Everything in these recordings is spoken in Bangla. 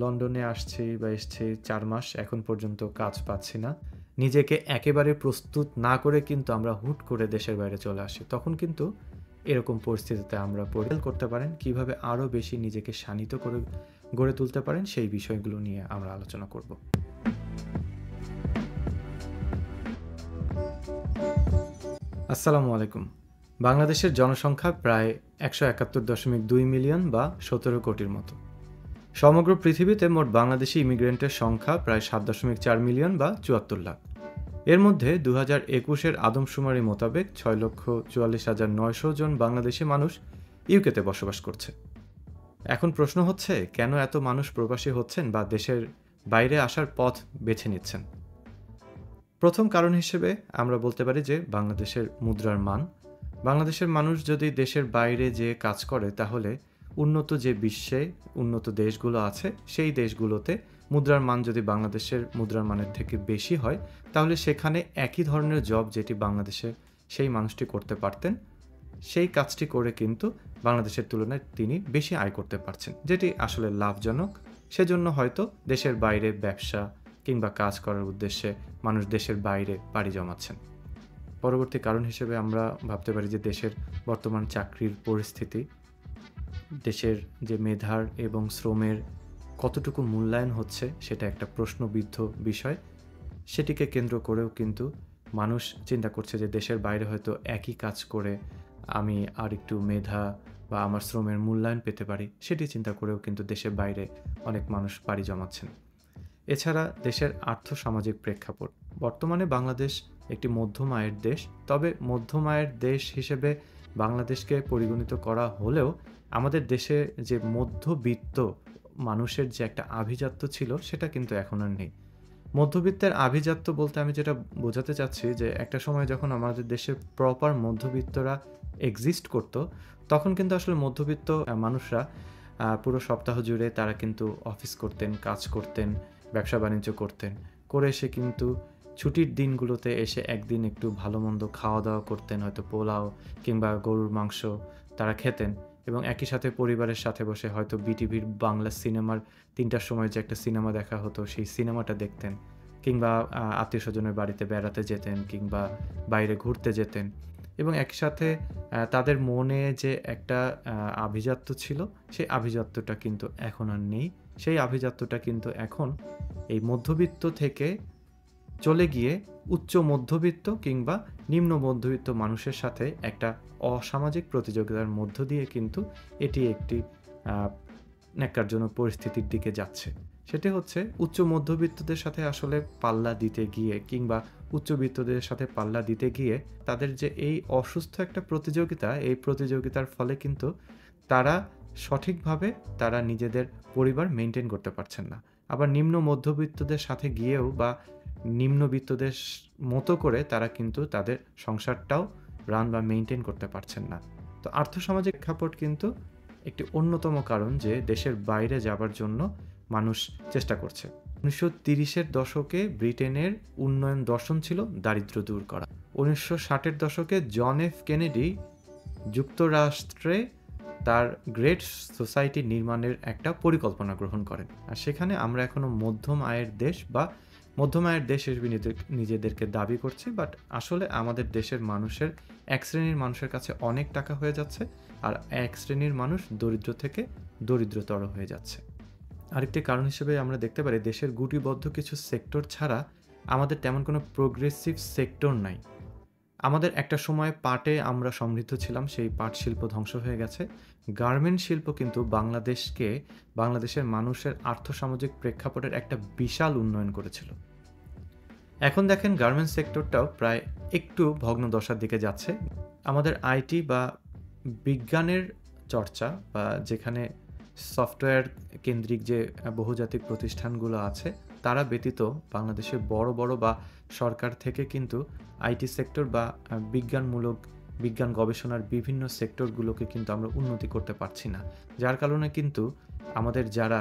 লন্ডনে আসছি বা এসছি 4 মাস, এখন পর্যন্ত কাজ পাচ্ছি না। নিজেকে একেবারে প্রস্তুত না করে কিন্তু আমরা হুট করে দেশের বাইরে চলে আসি। তখন কিন্তু এরকম পরিস্থিতিতে আমরা পড়ি। করতে পারেন কিভাবে আরও বেশি নিজেকে শানিত করে গড়ে তুলতে পারেন, সেই বিষয়গুলো নিয়ে আমরা আলোচনা করব। আসসালামু আলাইকুম। বাংলাদেশের জনসংখ্যা প্রায় 171.2 মিলিয়ন বা 17 কোটির মতো। সমগ্র পৃথিবীতে মোট বাংলাদেশি ইমিগ্রেন্টের সংখ্যা প্রায় 7.4 মিলিয়ন বা 74 লাখ। এর মধ্যে 2021-এর আদমশুমারি মোতাবেক 6,44,900 জন বাংলাদেশি মানুষ ইউকেতে বসবাস করছে। এখন প্রশ্ন হচ্ছে, কেন এত মানুষ প্রবাসী হচ্ছেন বা দেশের বাইরে আসার পথ বেছে নিচ্ছেন? প্রথম কারণ হিসেবে আমরা বলতে পারি যে বাংলাদেশের মুদ্রার মান। বাংলাদেশের মানুষ যদি দেশের বাইরে যেয়ে কাজ করে, তাহলে উন্নত যে বিশ্বে উন্নত দেশগুলো আছে সেই দেশগুলোতে মুদ্রার মান যদি বাংলাদেশের মুদ্রার মানের থেকে বেশি হয়, তাহলে সেখানে একই ধরনের জব যেটি বাংলাদেশে সেই মানুষটি করতে পারতেন, সেই কাজটি করে কিন্তু বাংলাদেশের তুলনায় তিনি বেশি আয় করতে পারছেন, যেটি আসলে লাভজনক। সেজন্য হয়তো দেশের বাইরে ব্যবসা কিংবা কাজ করার উদ্দেশ্যে মানুষ দেশের বাইরে পাড়ি জমাচ্ছেন। পরবর্তী কারণ হিসেবে আমরা ভাবতে পারি যে দেশের বর্তমান চাকরির পরিস্থিতি, দেশের যে মেধার এবং শ্রমের কতটুকু মূল্যায়ন হচ্ছে সেটা একটা প্রশ্নবিদ্ধ বিষয়। সেটিকে কেন্দ্র করেও কিন্তু মানুষ চিন্তা করছে যে দেশের বাইরে হয়তো একই কাজ করে আমি আর একটু মেধা বা আমার শ্রমের মূল্যায়ন পেতে পারি, সেটি চিন্তা করেও কিন্তু দেশের বাইরে অনেক মানুষ পাড়ি জমাচ্ছেন। এছাড়া দেশের আর্থসামাজিক প্রেক্ষাপট, বর্তমানে বাংলাদেশ একটি মধ্যম আয়ের দেশ। তবে মধ্যম আয়ের দেশ হিসেবে বাংলাদেশকে পরিগণিত করা হলেও আমাদের দেশে যে মধ্যবিত্ত মানুষের যে একটা আভিজাত্য ছিল, সেটা কিন্তু এখন আর নেই। মধ্যবিত্তের আভিজাত্য বলতে আমি যেটা বোঝাতে চাচ্ছি, যে একটা সময় যখন আমাদের দেশে প্রপার মধ্যবিত্তরা এক্সিস্ট করত, তখন কিন্তু আসলে মধ্যবিত্ত মানুষরা পুরো সপ্তাহ জুড়ে তারা কিন্তু অফিস করতেন, কাজ করতেন, ব্যবসা বাণিজ্য করতেন, করে এসে কিন্তু ছুটির দিনগুলোতে এসে একদিন একটু ভালো মন্দ খাওয়া দাওয়া করতেন, হয়তো পোলাও কিংবা গরুর মাংস তারা খেতেন, এবং একই সাথে পরিবারের সাথে বসে হয়তো বিটিভির বাংলা সিনেমার 3টার সময় যে একটা সিনেমা দেখা হতো সেই সিনেমাটা দেখতেন, কিংবা আত্মীয় স্বজনের বাড়িতে বেড়াতে যেতেন কিংবা বাইরে ঘুরতে যেতেন। এবং একই সাথে তাদের মনে যে একটা আভিজাত্য ছিল, সেই আভিজাত্যটা কিন্তু এখন আর নেই। সেই আভিজাত্যটা কিন্তু এখন এই মধ্যবিত্ত থেকে চলে গিয়ে উচ্চ মধ্যবিত্ত কিংবা নিম্ন মধ্যবিত্ত মানুষের সাথে একটা অসামাজিক প্রতিযোগিতার মধ্য দিয়ে কিন্তু এটি একটি ন্যাক্কারজনক পরিস্থিতির দিকে যাচ্ছে। সেটি হচ্ছে উচ্চ মধ্যবিত্তদের সাথে আসলে পাল্লা দিতে গিয়ে কিংবা উচ্চবিত্তদের সাথে পাল্লা দিতে গিয়ে তাদের যে এই অসুস্থ একটা প্রতিযোগিতা, এই প্রতিযোগিতার ফলে কিন্তু তারা সঠিকভাবে তারা নিজেদের পরিবার মেনটেন করতে পারছেন না। আবার নিম্ন মধ্যবিত্তদের সাথে গিয়েও বা নিম্নবিত্তদের মতো করে তারা কিন্তু তাদের সংসারটাও রান বা মেনটেন করতে পারছেন না। তো আর্থসামাজিক প্রেক্ষাপট কিন্তু একটি অন্যতম কারণ যে দেশের বাইরে যাবার জন্য মানুষ চেষ্টা করছে। 1930-এর দশকে ব্রিটেনের উন্নয়ন দর্শন ছিল দারিদ্র্য দূর করা। 1960-এর দশকে জন এফ কেনেডি যুক্তরাষ্ট্রে তার গ্রেট সোসাইটি নির্মাণের একটা পরিকল্পনা গ্রহণ করেন। আর সেখানে আমরা এখনও মধ্যম আয়ের দেশ বা মধ্যম আয়ের দেশ হিসেবে নিজেদেরকে দাবি করছি, বাট আসলে আমাদের দেশের মানুষের এক শ্রেণীর মানুষের কাছে অনেক টাকা হয়ে যাচ্ছে, আর এক শ্রেণীর মানুষ দরিদ্র থেকে দরিদ্রতর হয়ে যাচ্ছে। আরেকটি কারণ হিসেবে আমরা দেখতে পারি দেশের গুটিবদ্ধ কিছু সেক্টর ছাড়া আমাদের তেমন কোনো প্রোগ্রেসিভ সেক্টর নাই। আমাদের একটা সময় পাটে আমরা সমৃদ্ধ ছিলাম, সেই পাট শিল্প ধ্বংস হয়ে গেছে। গার্মেন্ট শিল্প কিন্তু বাংলাদেশের মানুষের আর্থসামাজিক প্রেক্ষাপটের একটা বিশাল উন্নয়ন করেছিল। এখন দেখেন গার্মেন্টস সেক্টরটাও প্রায় একটু ভগ্নদশার দিকে যাচ্ছে। আমাদের আইটি বা বিজ্ঞানের চর্চা বা যেখানে সফটওয়্যার কেন্দ্রিক যে বহুজাতিক প্রতিষ্ঠানগুলো আছে, তারা ব্যতীত বাংলাদেশে বড় বড় বা সরকার থেকে কিন্তু আইটি সেক্টর বা বিজ্ঞান গবেষণার বিভিন্ন সেক্টরগুলোকে কিন্তু আমরা উন্নতি করতে পারছি না। যার কারণে কিন্তু আমাদের যারা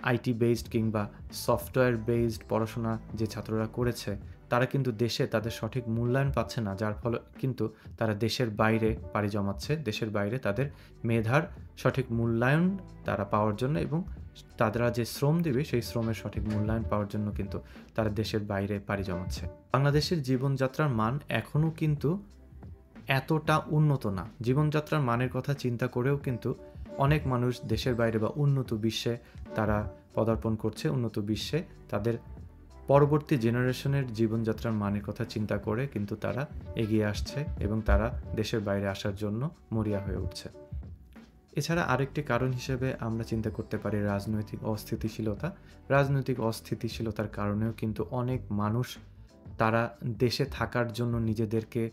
আইটি বেসড কিংবা সফটওয়্যার বেসড পড়াশোনা যে ছাত্ররা করেছে তারা কিন্তু দেশে তাদের সঠিক মূল্যায়ন পাচ্ছে না, যার ফলে কিন্তু তারা দেশের বাইরে পাড়ি জমাচ্ছে, দেশের বাইরে তাদের মেধার সঠিক মূল্যায়ন তারা পাওয়ার জন্য এবং তারা যে শ্রম দেবে সেই শ্রমের সঠিক মূল্যায়ন পাওয়ার জন্য কিন্তু তারা দেশের বাইরে পাড়ি জমাচ্ছে। বাংলাদেশের জীবনযাত্রার মান এখনও কিন্তু এতটা উন্নত না। জীবনযাত্রার মানের কথা চিন্তা করেও কিন্তু অনেক মানুষ দেশের বাইরে বা উন্নত বিশ্বে তারা পদার্পণ করছে। উন্নত বিশ্বে তাদের পরবর্তী জেনারেশনের জীবনযাত্রার মানের কথা চিন্তা করে কিন্তু তারা এগিয়ে আসছে এবং তারা দেশের বাইরে আসার জন্য মরিয়া হয়ে উঠছে। এছাড়া আরেকটি কারণ হিসেবে আমরা চিন্তা করতে পারি রাজনৈতিক অস্থিতিশীলতা। রাজনৈতিক অস্থিতিশীলতার কারণেও কিন্তু অনেক মানুষ তারা দেশে থাকার জন্য নিজেদেরকে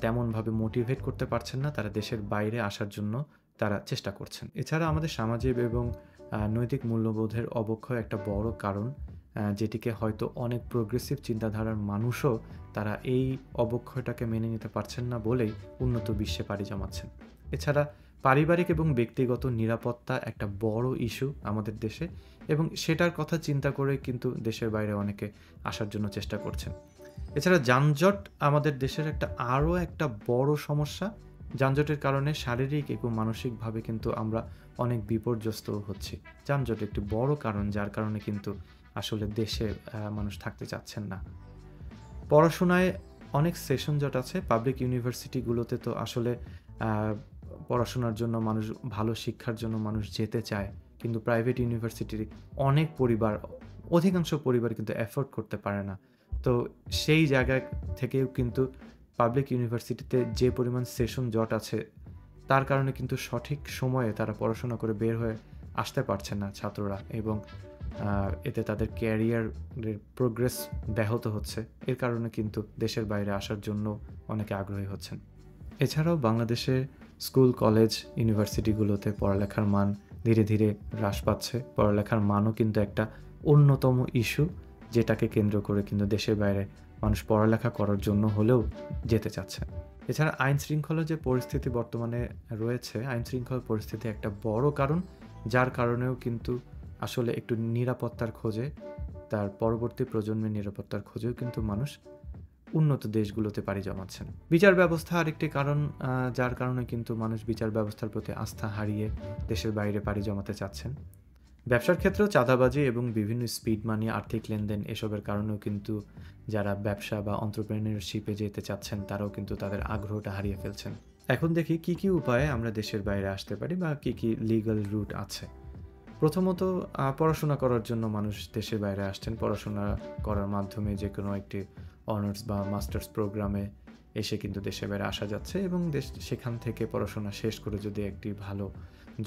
তেমনভাবে মোটিভেট করতে পারছেন না, তারা দেশের বাইরে আসার জন্য তারা চেষ্টা করছেন। এছাড়া আমাদের সামাজিক এবং নৈতিক মূল্যবোধের অবক্ষয় একটা বড় কারণ, যেটিকে হয়তো অনেক প্রোগ্রেসিভ চিন্তাধারার মানুষও তারা এই অবক্ষয়টাকে মেনে নিতে পারছেন না বলেই উন্নত বিশ্বে পাড়ি জমাচ্ছেন। এছাড়া পারিবারিক এবং ব্যক্তিগত নিরাপত্তা একটা বড় ইস্যু আমাদের দেশে এবং সেটার কথা চিন্তা করে কিন্তু দেশের বাইরে অনেকে আসার জন্য চেষ্টা করছেন। এছাড়া যানজট আমাদের দেশের আরও একটা বড় সমস্যা। যানজটের কারণে শারীরিক এবং মানসিকভাবে কিন্তু আমরা অনেক বিপর্যস্ত হচ্ছি। যানজট একটি বড় কারণ, যার কারণে কিন্তু আসলে দেশে মানুষ থাকতে চাচ্ছেন না। পড়াশোনায় অনেক সেশন জট আছে। পাবলিক ইউনিভার্সিটিগুলোতে তো আসলে পড়াশোনার জন্য মানুষ, ভালো শিক্ষার জন্য মানুষ যেতে চায়, কিন্তু প্রাইভেট ইউনিভার্সিটির অনেক পরিবার, অধিকাংশ পরিবার কিন্তু অ্যাফোর্ড করতে পারে না। তো সেই জায়গা থেকেও কিন্তু পাবলিক ইউনিভার্সিটিতে যে পরিমাণ সেশন জট আছে তার কারণে কিন্তু সঠিক সময়ে তারা পড়াশোনা করে বের হয়ে আসতে পারছে না ছাত্ররা এবং এতে তাদের ক্যারিয়ারের প্রোগ্রেস ব্যাহত হচ্ছে। এর কারণে কিন্তু দেশের বাইরে আসার জন্য অনেকে আগ্রহী হচ্ছেন। এছাড়াও বাংলাদেশে স্কুল, কলেজ, ইউনিভার্সিটিগুলোতে পড়ালেখার মান ধীরে ধীরে হ্রাস পাচ্ছে। পড়ালেখার মানও কিন্তু একটা অন্যতম ইস্যু, যেটাকে কেন্দ্র করে কিন্তু দেশের বাইরে মানুষ পড়ালেখা করার জন্য হলেও যেতে চাচ্ছে। এছাড়া আইন শৃঙ্খলার যে পরিস্থিতি বর্তমানে রয়েছে, আইন শৃঙ্খলার পরিস্থিতি একটা বড় কারণ, যার কারণেও কিন্তু আসলে একটু নিরাপত্তার খোঁজে, তার পরবর্তী প্রজন্মের নিরাপত্তার খোঁজেও কিন্তু মানুষ উন্নত দেশগুলোতে পাড়ি জমাচ্ছেন। বিচার ব্যবস্থা আরেকটি কারণ, যার কারণে কিন্তু মানুষ বিচার ব্যবস্থার প্রতি আস্থা হারিয়ে দেশের বাইরে পাড়ি জমাতে চাচ্ছেন। ব্যবসার ক্ষেত্রেও চাঁদাবাজি এবং বিভিন্ন স্পিড মানি, আর্থিক লেনদেন, এসবের কারণেও কিন্তু যারা ব্যবসা বা এন্টারপ্রেনিয়রশিপে যেতে চাচ্ছেন তারাও কিন্তু তাদের আগ্রহটা হারিয়ে ফেলছেন। এখন দেখি কি কি উপায়ে আমরা দেশের বাইরে আসতে পারি বা কি কি লিগ্যাল রুট আছে। প্রথমত, পড়াশোনা করার জন্য মানুষ দেশের বাইরে আসছেন। পড়াশোনা করার মাধ্যমে যে কোনো একটি অনার্স বা মাস্টার্স প্রোগ্রামে এসে কিন্তু দেশের বাইরে আসা যাচ্ছে এবং সেখান থেকে পড়াশোনা শেষ করে যদি একটি ভালো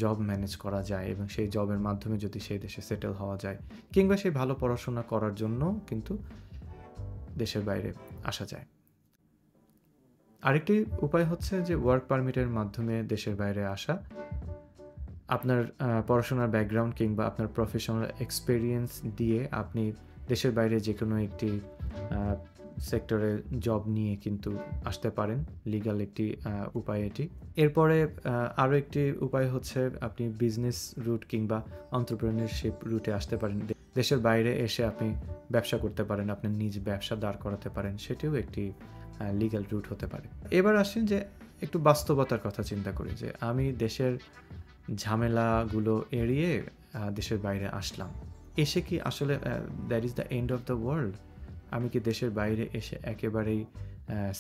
জব ম্যানেজ করা যায় এবং সেই জবের মাধ্যমে যদি সেই দেশে সেটেল হওয়া যায় কিংবা সেই ভালো পড়াশোনা করার জন্য কিন্তু দেশের বাইরে আসা যায়। আরেকটি উপায় হচ্ছে যে ওয়ার্ক পারমিটের মাধ্যমে দেশের বাইরে আসা। আপনার পড়াশোনার ব্যাকগ্রাউন্ড কিংবা আপনার প্রফেশনাল এক্সপেরিয়েন্স দিয়ে আপনি দেশের বাইরে যে কোনো একটি সেক্টরে জব নিয়ে কিন্তু আসতে পারেন। লিগ্যাল একটি উপায় এটি। এরপরে আরও একটি উপায় হচ্ছে আপনি বিজনেস রুট কিংবা এন্টারপ্রেনিয়রশিপ রুটে আসতে পারেন। দেশের বাইরে এসে আপনি ব্যবসা করতে পারেন, আপনার নিজ ব্যবসা দাঁড় করাতে পারেন, সেটিও একটি লিগ্যাল রুট হতে পারে। এবার আসেন যে একটু বাস্তবতার কথা চিন্তা করি, যে আমি দেশের ঝামেলাগুলো এড়িয়ে দেশের বাইরে আসলাম, এসে কি আসলে that is the end of the world? আমি কি দেশের বাইরে এসে একেবারেই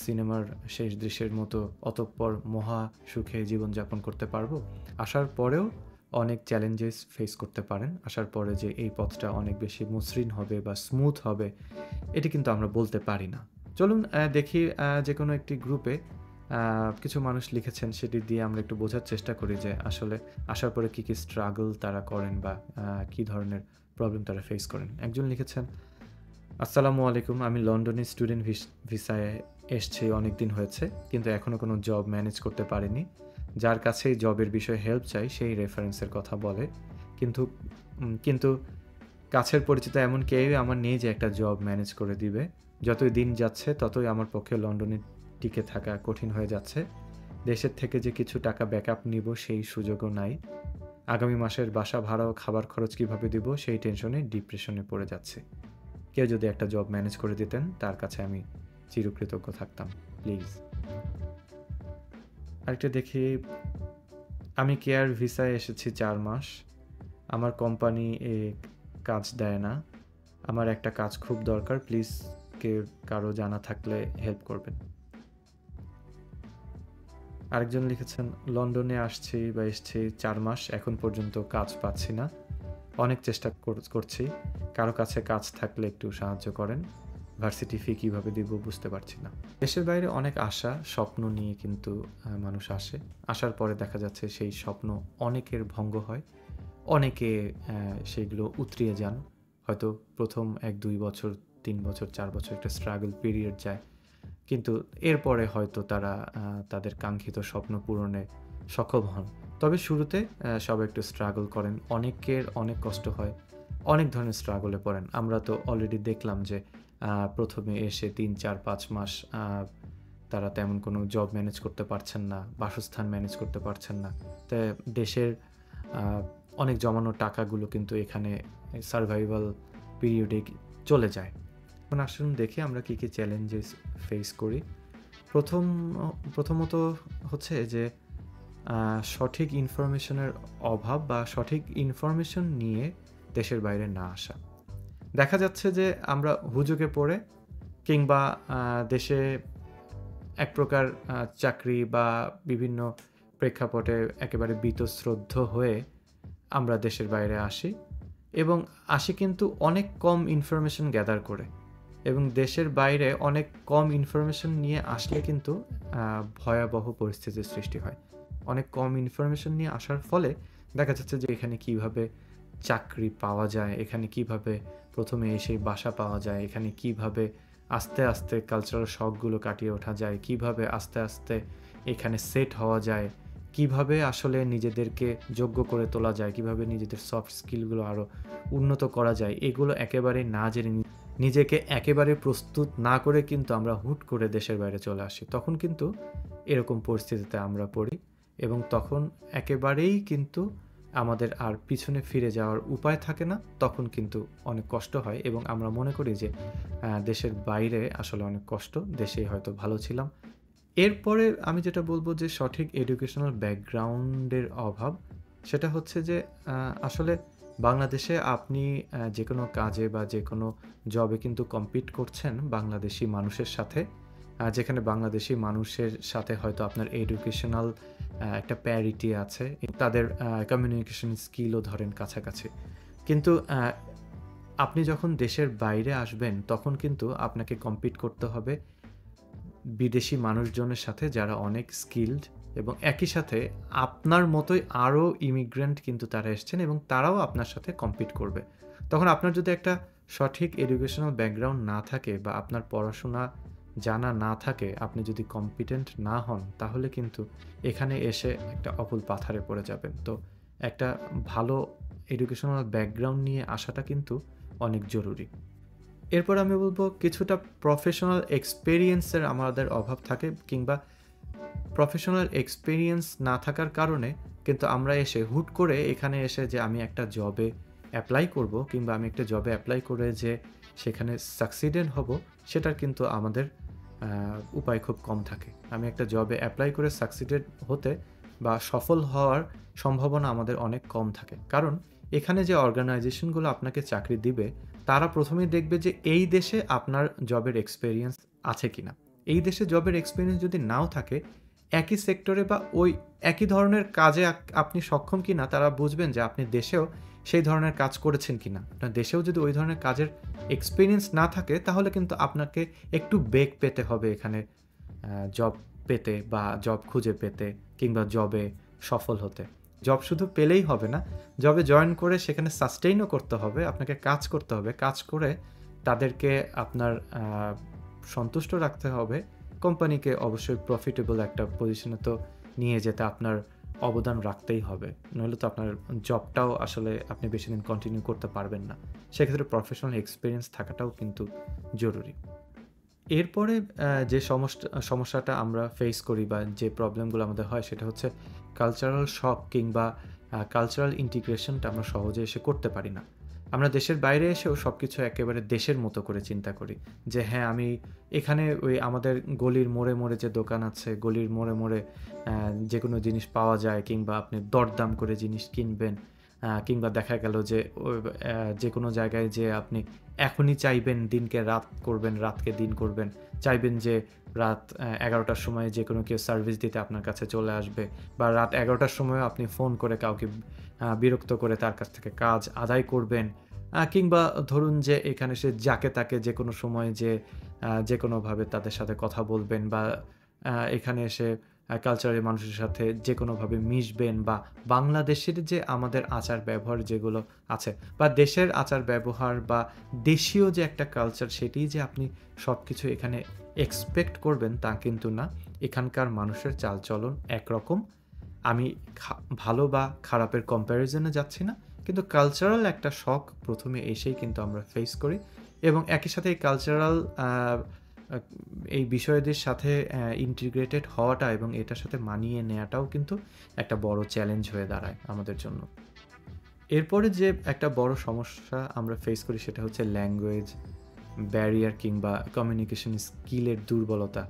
সিনেমার শেষ দৃশ্যের মতো অতঃপর মহা সুখে জীবনযাপন করতে পারবো? আসার পরেও অনেক চ্যালেঞ্জেস ফেস করতে পারেন। আসার পরে যে এই পথটা অনেক বেশি মসৃণ হবে বা স্মুথ হবে, এটি কিন্তু আমরা বলতে পারি না। চলুন দেখি যে কোনো একটি গ্রুপে কিছু মানুষ লিখেছেন, সেটি দিয়ে আমরা একটু বোঝার চেষ্টা করি যে আসলে আসার পরে কী কী স্ট্রাগল তারা করেন বা কী ধরনের প্রবলেম তারা ফেস করেন। একজন লিখেছেন, আসসালামু আলাইকুম, আমি লন্ডনে স্টুডেন্ট ভিসায় এসছি, অনেক দিন হয়েছে, কিন্তু এখনও কোনো জব ম্যানেজ করতে পারিনি। যার কাছেই জবের বিষয়ে হেল্প চাই সেই রেফারেন্সের কথা বলে, কিন্তু কাছের পরিচিত এমন কেউই আমার নেই যে একটা জব ম্যানেজ করে দিবে। যতই দিন যাচ্ছে ততই আমার পক্ষে লন্ডনে টিকে থাকা কঠিন হয়ে যাচ্ছে। দেশের থেকে যে কিছু টাকা ব্যাকআপ নিব সেই সুযোগও নাই। আগামী মাসের বাসা ভাড়া ও খাবার খরচ কীভাবে দিব সেই টেনশনে ডিপ্রেশনে পড়ে যাচ্ছে। কেউ যদি একটা জব ম্যানেজ করে দিতেন তার কাছে আমি চিরকৃতজ্ঞ থাকতাম, প্লিজ। আরেকটা দেখি, আমি কেয়ার ভিসায় এসেছি 4 মাস। আমার কোম্পানি কাজ দেয় না। আমার একটা কাজ খুব দরকার, প্লিজ কারো জানা থাকলে হেল্প করবেন। আরেকজন লিখেছেন, লন্ডনে এসেছি 4 মাস, এখন পর্যন্ত কাজ পাচ্ছি না। অনেক চেষ্টা করছি, কারো কাছে কাজ থাকলে একটু সাহায্য করেন। ভার্সিটি ফি কীভাবে দিব বুঝতে পারছি না। দেশের বাইরে অনেক আশা স্বপ্ন নিয়ে কিন্তু মানুষ আসে। আসার পরে দেখা যাচ্ছে সেই স্বপ্ন অনেকের ভঙ্গ হয়, অনেকে সেইগুলো উতরিয়ে যান। হয়তো প্রথম 1-2 বছর, 3 বছর, 4 বছর একটা স্ট্রাগল পিরিয়ড যায়, কিন্তু এরপরে হয়তো তারা তাদের কাঙ্ক্ষিত স্বপ্ন পূরণে সক্ষম হন। তবে শুরুতে সবাই একটু স্ট্রাগল করেন, অনেকের অনেক কষ্ট হয়, অনেক ধরনের স্ট্রাগলে পড়েন। আমরা তো অলরেডি দেখলাম যে প্রথমে এসে 3-4-5 মাস তারা তেমন কোনো জব ম্যানেজ করতে পারছেন না, বাসস্থান ম্যানেজ করতে পারছেন না। তাই দেশের অনেক জমানো টাকাগুলো কিন্তু এখানে সারভাইভাল পিরিয়ডে চলে যায়। এখন আসুন দেখি আমরা কী কী চ্যালেঞ্জেস ফেস করি। প্রথমত হচ্ছে যে সঠিক ইনফরমেশনের অভাব বা সঠিক ইনফরমেশন নিয়ে দেশের বাইরে না আসা। দেখা যাচ্ছে যে আমরা হুজুগে পড়ে কিংবা দেশে এক প্রকার চাকরি বা বিভিন্ন প্রেক্ষাপটে একেবারে বীতশ্রদ্ধ হয়ে আমরা দেশের বাইরে আসি, এবং আসি কিন্তু অনেক কম ইনফরমেশন গ্যাদার করে, এবং দেশের বাইরে অনেক কম ইনফরমেশন নিয়ে আসলে কিন্তু ভয়াবহ পরিস্থিতির সৃষ্টি হয়। অনেক কম ইনফরমেশন নিয়ে আসার ফলে দেখা যাচ্ছে যে এখানে কিভাবে চাকরি পাওয়া যায়, এখানে কিভাবে প্রথমে এসে বাসা পাওয়া যায়, এখানে কিভাবে আস্তে আস্তে কালচারাল শকগুলো কাটিয়ে ওঠা যায়, কিভাবে আস্তে আস্তে এখানে সেট হওয়া যায়, কিভাবে আসলে নিজেদেরকে যোগ্য করে তোলা যায়, কিভাবে নিজেদের সফট স্কিলগুলো আরও উন্নত করা যায়, এগুলো একেবারে না জেনে নিজেকে একেবারে প্রস্তুত না করে কিন্তু আমরা হুট করে দেশের বাইরে চলে আসি। তখন কিন্তু এরকম পরিস্থিতিতে আমরা পড়ি, এবং তখন একেবারেই কিন্তু আমাদের আর পিছনে ফিরে যাওয়ার উপায় থাকে না। তখন কিন্তু অনেক কষ্ট হয়, এবং আমরা মনে করি যে দেশের বাইরে আসলে অনেক কষ্ট, দেশেই হয়তো ভালো ছিলাম। এরপরে আমি যেটা বলবো যে সঠিক এডুকেশনাল ব্যাকগ্রাউন্ডের অভাব, সেটা হচ্ছে যে আসলে বাংলাদেশে আপনি যে কোনো কাজে বা যে কোনো জবে কিন্তু কম্পিট করছেন বাংলাদেশি মানুষের সাথে, যেখানে বাংলাদেশি মানুষের সাথে হয়তো আপনার এডুকেশনাল একটা প্যারিটি আছে, তাদের কমিউনিকেশন স্কিলও ধরেন কাছাকাছি। কিন্তু আপনি যখন দেশের বাইরে আসবেন তখন কিন্তু আপনাকে কম্পিট করতে হবে বিদেশি মানুষজনের সাথে যারা অনেক স্কিলড, এবং একই সাথে আপনার মতোই আরও ইমিগ্রেন্ট কিন্তু তারা এসছেন, এবং তারাও আপনার সাথে কম্পিট করবে। তখন আপনার যদি একটা সঠিক এডুকেশনাল ব্যাকগ্রাউন্ড না থাকে বা আপনার পড়াশোনা জানা না থাকে, আপনি যদি কম্পিটেন্ট না হন, তাহলে কিন্তু এখানে এসে একটা অকুল পাথারে পড়ে যাবেন। তো একটা ভালো এডুকেশনাল ব্যাকগ্রাউন্ড নিয়ে আসাটা কিন্তু অনেক জরুরি। এরপর আমি বলবো কিছুটা প্রফেশনাল এক্সপেরিয়েন্সের আমাদের অভাব থাকে, কিংবা প্রফেশনাল এক্সপেরিয়েন্স না থাকার কারণে কিন্তু আমরা এসে হুট করে এখানে এসে যে আমি একটা জবে অ্যাপ্লাই করব, কিংবা আমি একটা জবে অ্যাপ্লাই করে যে সেখানে সাকসিডেড হব, সেটার কিন্তু আমাদের উপায় খুব কম থাকে। আমি একটা জবে অ্যাপ্লাই করে সাকসিডেড হতে বা সফল হওয়ার সম্ভাবনা আমাদের অনেক কম থাকে, কারণ এখানে যে অর্গানাইজেশনগুলো আপনাকে চাকরি দিবে তারা প্রথমেই দেখবে যে এই দেশে আপনার জবের এক্সপেরিয়েন্স আছে কিনা। এই দেশে জবের এক্সপেরিয়েন্স যদি নাও থাকে, একই সেক্টরে বা ওই একই ধরনের কাজে আপনি সক্ষম কিনা তারা বুঝবেন যে আপনি দেশেও সেই ধরনের কাজ করেছেন কিনা। আপনার দেশেও যদি ওই ধরনের কাজের এক্সপেরিয়েন্স না থাকে, তাহলে কিন্তু আপনাকে একটু বেগ পেতে হবে এখানে জব পেতে বা জব খুঁজে পেতে, কিংবা জবে সফল হতে। জব শুধু পেলেই হবে না, জবে জয়েন করে সেখানে সাস্টেইনও করতে হবে, আপনাকে কাজ করতে হবে, কাজ করে তাদেরকে আপনার সন্তুষ্ট রাখতে হবে, কোম্পানিকে অবশ্যই প্রফিটেবল একটা পজিশনে তো নিয়ে যেতে আপনার অবদান রাখতেই হবে, নইলে তো আপনার জবটাও আসলে আপনি বেশি দিন কন্টিনিউ করতে পারবেন না। সেক্ষেত্রে প্রফেশনাল এক্সপিরিয়েন্স থাকাটাও কিন্তু জরুরি। এরপরে যে সমস্যাটা আমরা ফেস করি বা যে প্রবলেমগুলো আমাদের হয়, সেটা হচ্ছে কালচারাল শক, কিংবা কালচারাল ইন্টিগ্রেশনটা আমরা সহজে এসে করতে পারি না। আমরা দেশের বাইরে এসেও সব কিছু একেবারে দেশের মতো করে চিন্তা করি যে হ্যাঁ, আমি এখানে ওই আমাদের গলির মোড়ে মোড়ে যে দোকান আছে, গলির মোড়ে মোড়ে যে কোনো জিনিস পাওয়া যায়, কিংবা আপনি দরদাম করে জিনিস কিনবেন, কিংবা দেখা গেল যে যে কোনো জায়গায় যে আপনি এখনই চাইবেন দিনকে রাত করবেন, রাতকে দিন করবেন, চাইবেন যে রাত 11টার সময় যে কোনো কেউ সার্ভিস দিতে আপনার কাছে চলে আসবে, বা রাত 11টার সময়ও আপনি ফোন করে কাউকে বিরক্ত করে তার কাছ থেকে কাজ আদায় করবেন, কিংবা ধরুন যে এখানে সে যাকে তাকে যে কোনো সময় যে কোনোভাবে তাদের সাথে কথা বলবেন, বা এখানে এসে কালচারের মানুষের সাথে যে কোনোভাবে মিশবেন, বা বাংলাদেশের যে আমাদের আচার ব্যবহার যেগুলো আছে, বা দেশের আচার ব্যবহার বা দেশীয় যে একটা কালচার, সেটিই যে আপনি সব কিছু এখানে এক্সপেক্ট করবেন তা কিন্তু না। এখানকার মানুষের চালচলন একরকম। আমি ভালো বা খারাপের কম্প্যারিজনে যাচ্ছি না, কিন্তু কালচারাল একটা শক প্রথমে এসেই কিন্তু আমরা ফেস করি, এবং একই সাথে এই কালচারাল এই বিষয়দের সাথে ইন্টিগ্রেটেড হওয়াটা এবং এটার সাথে মানিয়ে নেওয়াটাও কিন্তু একটা বড় চ্যালেঞ্জ হয়ে দাঁড়ায় আমাদের জন্য। এরপরে যে একটা বড় সমস্যা আমরা ফেস করি সেটা হচ্ছে ল্যাঙ্গুয়েজ ব্যারিয়ার কিংবা কমিউনিকেশন স্কিলের দুর্বলতা।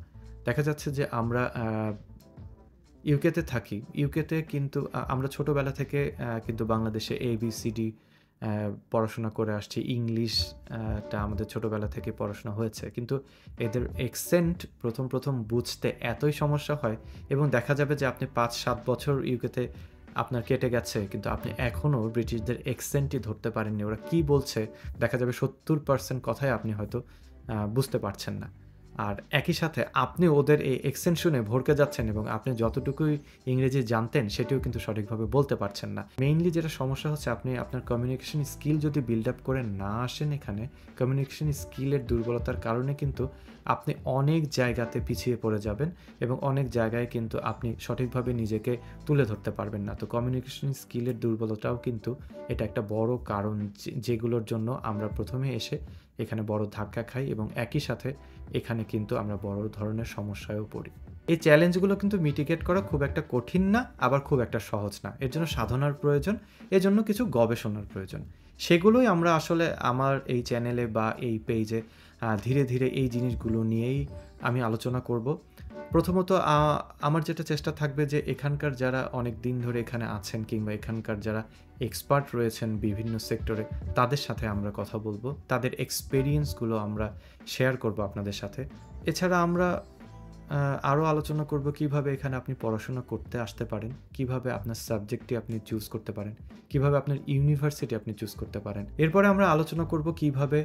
দেখা যাচ্ছে যে আমরা ইউকেতে থাকি। ইউকেতে কিন্তু আমরা ছোটোবেলা থেকে কিন্তু বাংলাদেশে ABCD পড়াশোনা করে আসছি। ইংলিশটা আমাদের ছোটোবেলা থেকে পড়াশোনা হয়েছে। কিন্তু এদের অ্যাকসেন্ট প্রথম বুঝতে এতই সমস্যা হয়, এবং দেখা যাবে যে আপনি ৫-৭ বছর ইউকেতে আপনার কেটে গেছে, কিন্তু আপনি এখনও ব্রিটিশদের অ্যাকসেন্টই ধরতে পারেননি। ওরা কী বলছে দেখা যাবে ৭০% কথাই আপনি হয়তো বুঝতে পারছেন না। আর একই সাথে আপনি ওদের এই অ্যাকসেন্ট শুনে ভড়কে যাচ্ছেন, এবং আপনি যতটুকুই ইংরেজি জানতেন সেটিও কিন্তু সঠিকভাবে বলতে পারছেন না। মেইনলি যেটা সমস্যা হচ্ছে, আপনি আপনার কমিউনিকেশন স্কিল যদি বিল্ড আপ করে না আসেন এখানে, কমিউনিকেশন স্কিলের দুর্বলতার কারণে কিন্তু আপনি অনেক জায়গাতে পিছিয়ে পড়ে যাবেন, এবং অনেক জায়গায় কিন্তু আপনি সঠিকভাবে নিজেকে তুলে ধরতে পারবেন না। তো কমিউনিকেশন স্কিলের দুর্বলতাও কিন্তু এটা একটা বড় কারণ, যেগুলোর জন্য আমরা প্রথমে এসে এখানে বড় ধাক্কা খাই, এবং একই সাথে এখানে কিন্তু আমরা বড় ধরনের সমস্যায়ও পড়ি। এই চ্যালেঞ্জগুলো কিন্তু মিটিগেট করা খুব একটা কঠিন না, আবার খুব একটা সহজ না। এর জন্য সাধনার প্রয়োজন, এজন্য কিছু গবেষণার প্রয়োজন। সেগুলোই আমরা আসলে আমার এই চ্যানেলে বা এই পেজে ধীরে ধীরে এই জিনিসগুলো নিয়েই আমি আলোচনা করব। প্রথমত আমার যেটা চেষ্টা থাকবে যে এখানকার যারা অনেক দিন ধরে এখানে আছেন, কিংবা এখানকার যারা এক্সপার্ট রয়েছেন বিভিন্ন সেক্টরে, তাদের সাথে আমরা কথা বলবো, তাদের এক্সপেরিয়েন্সগুলো আমরা শেয়ার করব আপনাদের সাথে। এছাড়া আমরা আরও আলোচনা করব কিভাবে এখানে আপনি পড়াশোনা করতে আসতে পারেন, কিভাবে আপনার সাবজেক্টটি আপনি চুজ করতে পারেন, কিভাবে আপনার ইউনিভার্সিটি আপনি চুজ করতে পারেন। এরপরে আমরা আলোচনা করব কিভাবে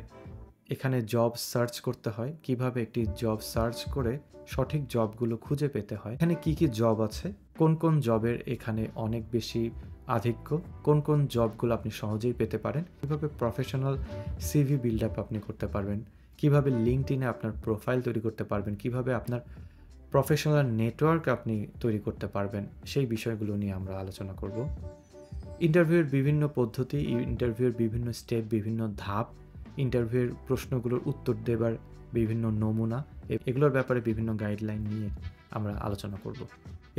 এখানে জব সার্চ করতে হয়, কিভাবে একটি জব সার্চ করে সঠিক জবগুলো খুঁজে পেতে হয়, এখানে কি কি জব আছে, কোন কোন জবের এখানে অনেক বেশি আধিক্য, কোন কোন জবগুলো আপনি সহজেই পেতে পারেন, কিভাবে প্রফেশনাল সিভি বিল্ড আপ আপনি করতে পারবেন, কিভাবে লিঙ্কডইনে আপনার প্রোফাইল তৈরি করতে পারবেন, কিভাবে আপনার প্রফেশনাল নেটওয়ার্ক আপনি তৈরি করতে পারবেন, সেই বিষয়গুলো নিয়ে আমরা আলোচনা করব। ইন্টারভিউয়ের বিভিন্ন পদ্ধতি, ইন্টারভিউয়ের বিভিন্ন স্টেপ, বিভিন্ন ধাপ, ইন্টারভিউয়ের প্রশ্নগুলোর উত্তর দেবার বিভিন্ন নমুনা, এগুলোর ব্যাপারে বিভিন্ন গাইডলাইন নিয়ে আমরা আলোচনা করব,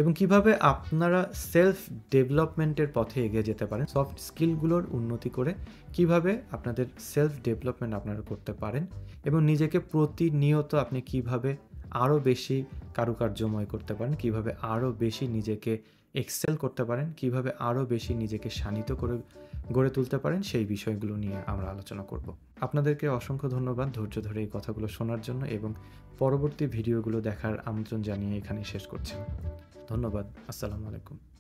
এবং কিভাবে আপনারা সেলফ ডেভেলপমেন্টের পথে এগিয়ে যেতে পারেন। সফট স্কিলগুলোর উন্নতি করে কিভাবে আপনাদের সেলফ ডেভেলপমেন্ট আপনারা করতে পারেন, এবং নিজেকে প্রতিনিয়ত আপনি কিভাবে আরও বেশি কারুকার্যময় করতে পারেন, কিভাবে আরও বেশি নিজেকে এক্সেল করতে পারেন, কিভাবে আরও বেশি নিজেকে শানিত করে গড়ে তুলতে পারেন, সেই বিষয়গুলো নিয়ে আমরা আলোচনা করব। আপনাদেরকে অসংখ্য ধন্যবাদ ধৈর্য ধরে এই কথাগুলো শোনার জন্য, এবং পরবর্তী ভিডিওগুলো দেখার আমন্ত্রণ জানিয়ে এখানে শেষ করছি। ধন্যবাদ। আসসালামু আলাইকুম।